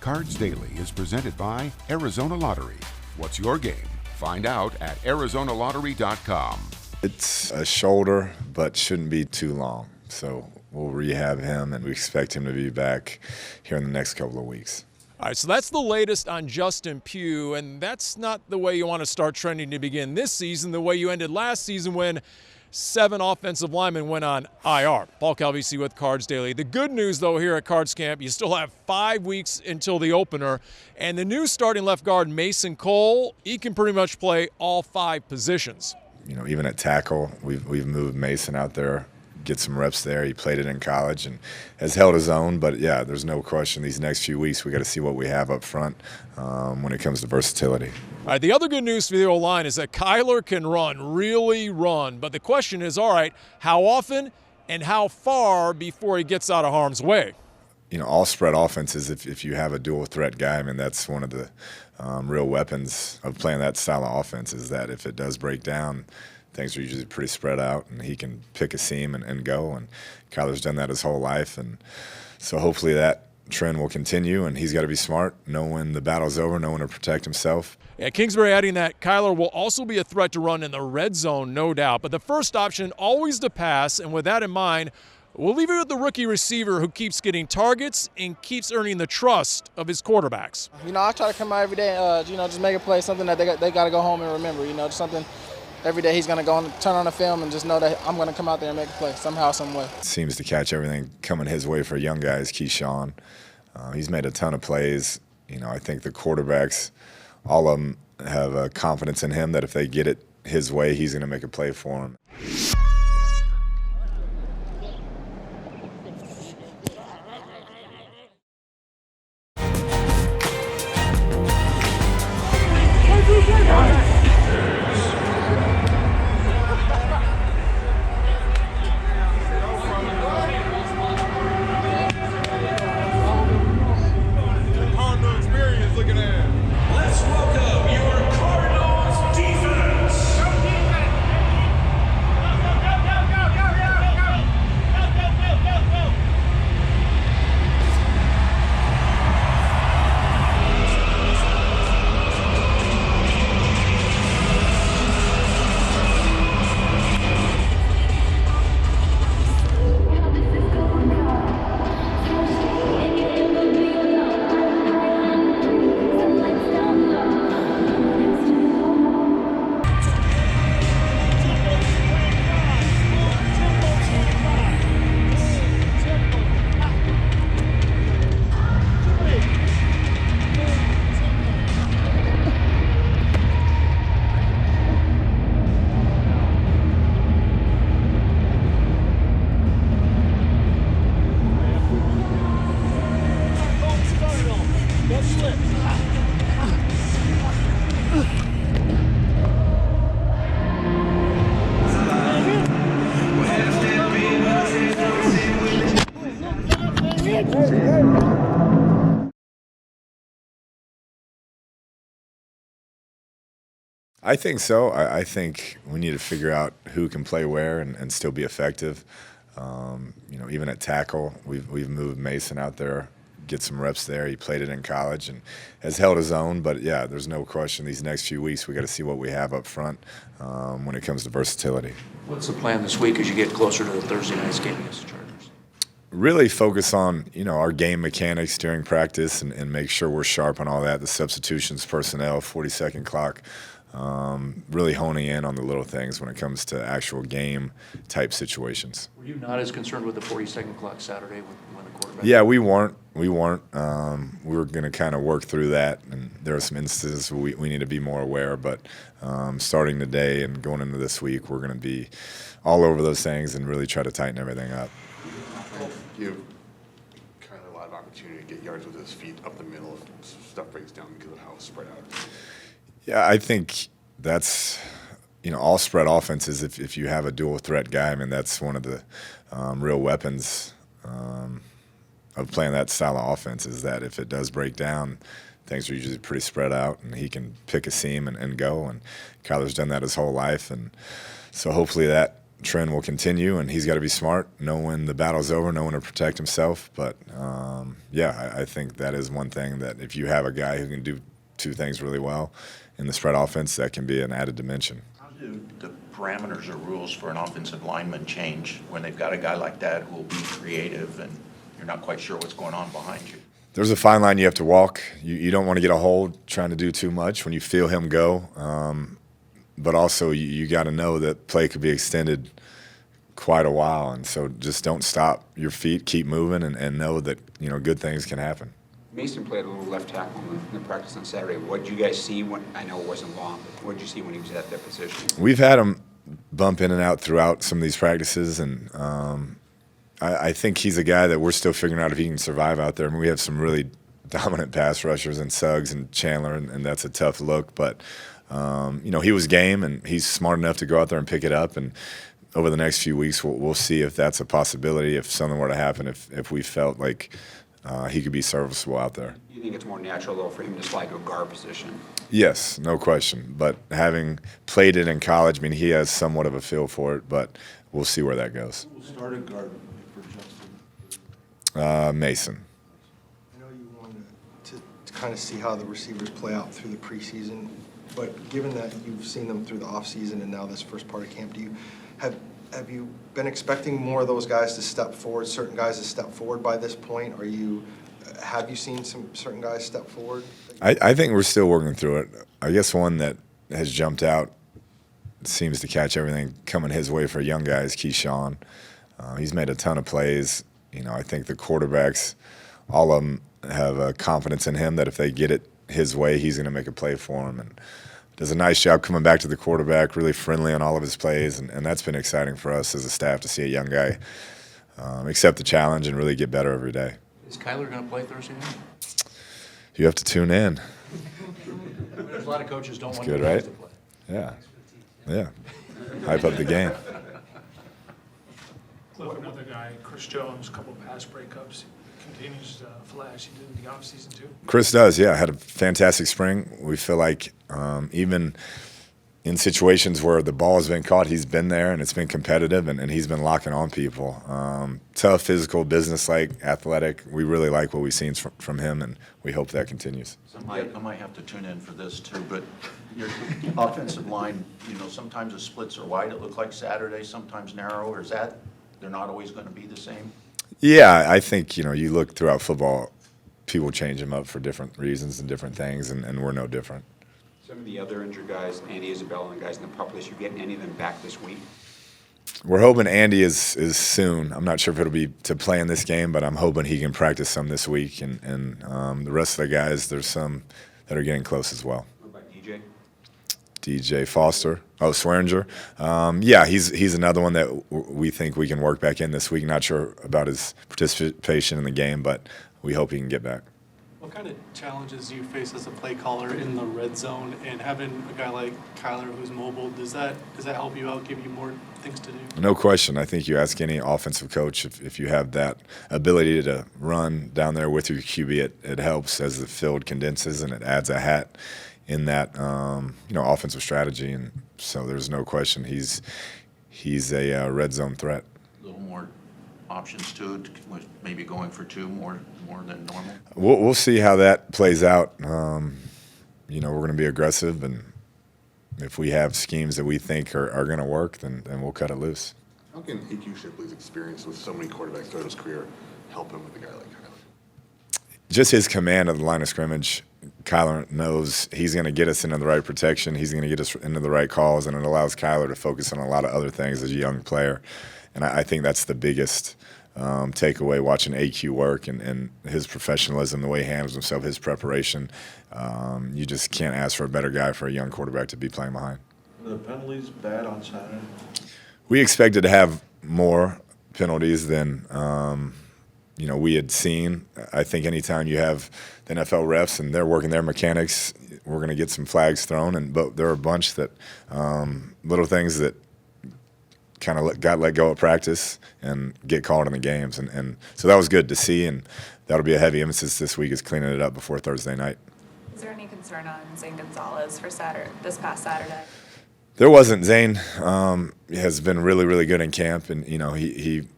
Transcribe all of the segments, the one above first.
Cards Daily is presented by Arizona Lottery. What's your game? Find out at ArizonaLottery.com. It's a shoulder, but shouldn't be too long. So we'll rehab him, and we expect him to be back here in the next couple of weeks. All right, so that's the latest on Justin Pugh, and that's not the way you want to start trending to begin this season, the way you ended last season when 7 offensive linemen went on IR. Paul Calvisi with Cards Daily. The good news, though, here at Cards Camp, you still have 5 weeks until the opener, and the new starting left guard, Mason Cole, he can pretty much play all 5 positions. You know, even at tackle, we've moved Mason out there, get some reps there. He played it in college and has held his own. But, yeah, there's no question these next few weeks we got to see what we have up front when it comes to versatility. All right, the other good news for the O-line is that Kyler can run, really run. But the question is, all right, how often and how far before he gets out of harm's way? You know, all spread offenses, if you have a dual threat guy, I mean, that's one of the real weapons of playing that style of offense is that if it does break down, things are usually pretty spread out, and he can pick a seam and go. And Kyler's done that his whole life, and so hopefully that trend will continue. And he's got to be smart, know when the battle's over, know when to protect himself. Yeah, Kingsbury adding that Kyler will also be a threat to run in the red zone, no doubt. But the first option always to pass, and with that in mind, we'll leave it with the rookie receiver who keeps getting targets and keeps earning the trust of his quarterbacks. You know, I try to come out every day, just make a play, something that they got to go home and remember. You know, just something. Every day he's going to go and turn on the film and just know that I'm going to come out there and make a play somehow, some way. Seems to catch everything coming his way for young guys. Keesean, he's made a ton of plays. You know, I think the quarterbacks, all of them have confidence in him that if they get it his way, he's going to make a play for them. Let's welcome your Cardinals defense. I think so. I think we need to figure out who can play where and still be effective. You know, even at tackle, we've moved Mason out there, get some reps there. He played it in college and has held his own. But, yeah, there's no question these next few weeks we got to see what we have up front when it comes to versatility. What's the plan this week as you get closer to the Thursday night's game against the Chargers? Really focus on, you know, our game mechanics during practice and make sure we're sharp on all that, the substitutions, personnel, 40-second clock. Really honing in on the little things when it comes to actual game-type situations. Were you not as concerned with the 40-second clock Saturday when the quarterback? Yeah, we weren't. We were going to kind of work through that, and there are some instances we need to be more aware. But starting today and going into this week, we're going to be all over those things and really try to tighten everything up. You have kind of a lot of opportunity to get yards with his feet up the middle if stuff breaks down because of how it's spread out. Yeah, I think that's, you know, all spread offenses, if you have a dual threat guy, I mean, that's one of the real weapons of playing that style of offense is that if it does break down, things are usually pretty spread out, and he can pick a seam and go. And Kyler's done that his whole life, and so hopefully that trend will continue, and he's got to be smart, know when the battle's over, know when to protect himself. But, yeah, I think that is one thing that if you have a guy who can do two things really well in the spread offense, that can be an added dimension. How do the parameters or rules for an offensive lineman change when they've got a guy like that who will be creative and you're not quite sure what's going on behind you? There's a fine line you have to walk. You don't want to get a hold trying to do too much when you feel him go. But also you got to know that play could be extended quite a while. And so just don't stop your feet, keep moving, and know that, good things can happen. Mason played a little left tackle in the practice on Saturday. What did you guys see when, I know it wasn't long, but what did you see when he was at that position? We've had him bump in and out throughout some of these practices, and I think he's a guy that we're still figuring out if he can survive out there. I mean, we have some really dominant pass rushers in Suggs and Chandler, and that's a tough look. But, he was game, and he's smart enough to go out there and pick it up. And over the next few weeks, we'll see if that's a possibility, if something were to happen, if we felt like he could be serviceable out there. You think it's more natural, though, for him to slide to a guard position? Yes, no question. But having played it in college, I mean, he has somewhat of a feel for it, but we'll see where that goes. We'll start a guard. Mason. I know you wanted to kind of see how the receivers play out through the preseason, but given that you've seen them through the offseason and now this first part of camp, have you been expecting more of those guys to step forward, certain guys to step forward by this point? Have you seen some certain guys step forward? I think we're still working through it. I guess one that has jumped out, seems to catch everything coming his way for young guys, Keesean. He's made a ton of plays. I think the quarterbacks, all of them have confidence in him that if they get it his way, he's going to make a play for them. And does a nice job coming back to the quarterback, really friendly on all of his plays. And that's been exciting for us as a staff to see a young guy accept the challenge and really get better every day. Is Kyler going to play Thursday night? You have to tune in. There's a lot of coaches don't want good, their right? guys to play. Yeah. Hype up the game. Cliff, another guy, Chris Jones, a couple of pass breakups, continues to flash. He did in the offseason too. Chris does, yeah. Had a fantastic spring. We feel like even in situations where the ball has been caught, he's been there and it's been competitive, and he's been locking on people. Tough, physical, business-like, athletic. We really like what we've seen from him, and we hope that continues. I might have to tune in for this too, but your offensive line, sometimes the splits are wide, it looked like Saturday, sometimes narrow, or is that they're not always going to be the same? Yeah, I think, you look throughout football, people change them up for different reasons and different things, and we're no different. Some of the other injured guys, Andy Isabella and guys in the pup list, you getting any of them back this week? We're hoping Andy is soon. I'm not sure if it'll be to play in this game, but I'm hoping he can practice some this week. And the rest of the guys, there's some that are getting close as well. What about DJ? DJ Foster. Oh, Swearinger. Yeah, he's another one that we think we can work back in this week. Not sure about his participation in the game, but we hope he can get back. What kind of challenges do you face as a play caller in the red zone, and having a guy like Kyler who's mobile, does that help you out, give you more things to do? No question. I think you ask any offensive coach if you have that ability to run down there with your QB, it helps as the field condenses and it adds a hat in that offensive strategy. And so there's no question he's a red zone threat. A little more options to it, maybe going for two more than normal? We'll see how that plays out. We're going to be aggressive, and if we have schemes that we think are going to work, then we'll cut it loose. How can A.Q. Shipley's experience with so many quarterbacks throughout his career help him with a guy like Kyler? Just his command of the line of scrimmage. Kyler knows he's going to get us into the right protection. He's going to get us into the right calls, and it allows Kyler to focus on a lot of other things as a young player. And I think that's the biggest takeaway watching AQ work and his professionalism, the way he handles himself, his preparation. You just can't ask for a better guy for a young quarterback to be playing behind. Were the penalties bad on Saturday? We expected to have more penalties than we had seen. I think anytime you have the NFL refs and they're working their mechanics, we're going to get some flags thrown. But there are a bunch that little things that kind of got let go of practice and get called in the games. And so that was good to see, and that'll be a heavy emphasis this week is cleaning it up before Thursday night. Is there any concern on Zane Gonzalez for this past Saturday? There wasn't. Zane has been really, really good in camp, and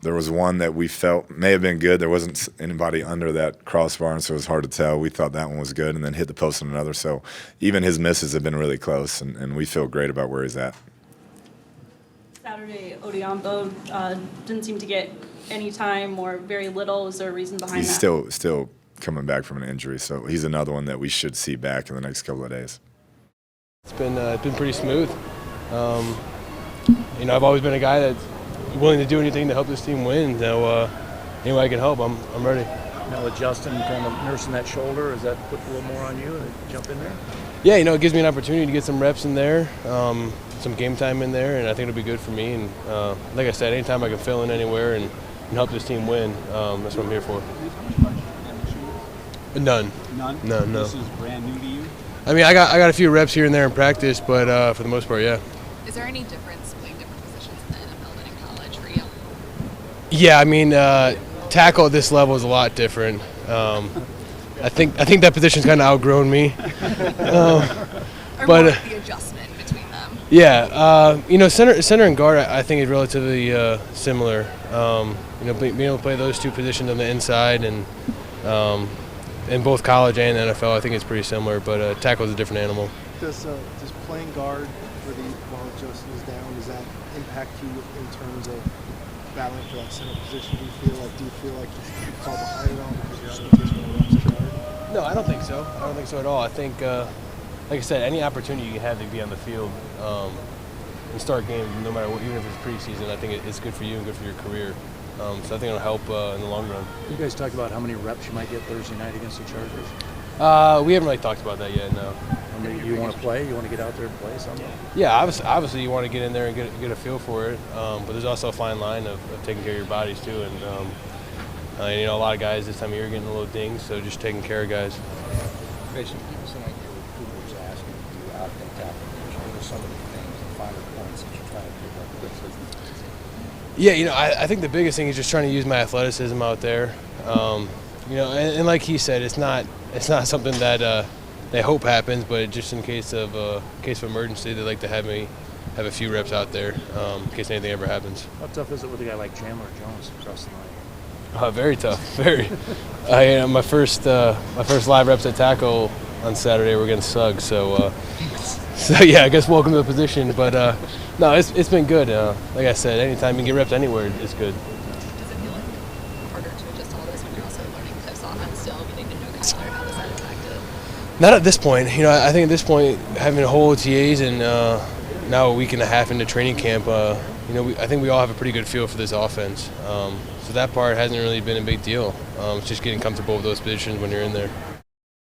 there was one that we felt may have been good. There wasn't anybody under that crossbar, and so it was hard to tell. We thought that one was good, and then hit the post on another. So even his misses have been really close, and we feel great about where he's at. Saturday, Odiambo didn't seem to get any time or very little. Is there a reason behind that? He's still coming back from an injury, so he's another one that we should see back in the next couple of days. It's been pretty smooth. I've always been a guy that's willing to do anything to help this team win. So any way I can help, I'm ready. Now with Justin kind of nursing that shoulder, does that put a little more on you to jump in there? Yeah, it gives me an opportunity to get some reps in there, some game time in there, and I think it'll be good for me. And like I said, anytime I can fill in anywhere and help this team win, that's what I'm here for. None. None? No. This is brand new to you? I mean, I got a few reps here and there in practice, but for the most part, yeah. Is there any difference playing different positions in the NFL than in college for you? Yeah, I mean, tackle at this level is a lot different. I think that position's kind of outgrown me. Or but more of the adjustment between them. Yeah, center and guard I think is relatively similar. Being able to play those two positions on the inside and in both college and NFL, I think it's pretty similar. But tackle is a different animal. Does playing guard while Justin is down, does that impact you in terms of battling for that center position? Do you feel like you fall behind at all because you're still just going to reps at guard? No, I don't think so. I don't think so at all. I think, like I said, any opportunity you have to be on the field and start games, no matter what, even if it's preseason, I think it's good for you and good for your career. So I think it'll help in the long run. You guys talked about how many reps you might get Thursday night against the Chargers? We haven't really talked about that yet, no. I mean, you want to play? You want to get out there and play something? Yeah, obviously you want to get in there and get a feel for it. But there's also a fine line of taking care of your bodies too. And a lot of guys this time of year are getting a little dinged, so just taking care of guys. Give us an idea what Cooper's asking you out in tackle. What are some of the things, the finer points that you're trying to pick up with? Yeah, I think the biggest thing is just trying to use my athleticism out there. And like he said, it's not something that they hope happens, but just in case of emergency, they like to have me have a few reps out there in case anything ever happens. How tough is it with a guy like Chandler Jones across the line? Very tough, very. My first live reps at tackle on Saturday were against Suggs, so yeah, I guess welcome to the position. But no, it's been good. Like I said, anytime you can get reps anywhere, it's good. Does it feel like harder to adjust all this when you're also learning Cliff's offense still, getting to know Kyler? How does that impact it? Not at this point. I think at this point, having a whole OTAs and now a week and a half into training camp, I think we all have a pretty good feel for this offense. So that part hasn't really been a big deal. It's just getting comfortable with those positions when you're in there.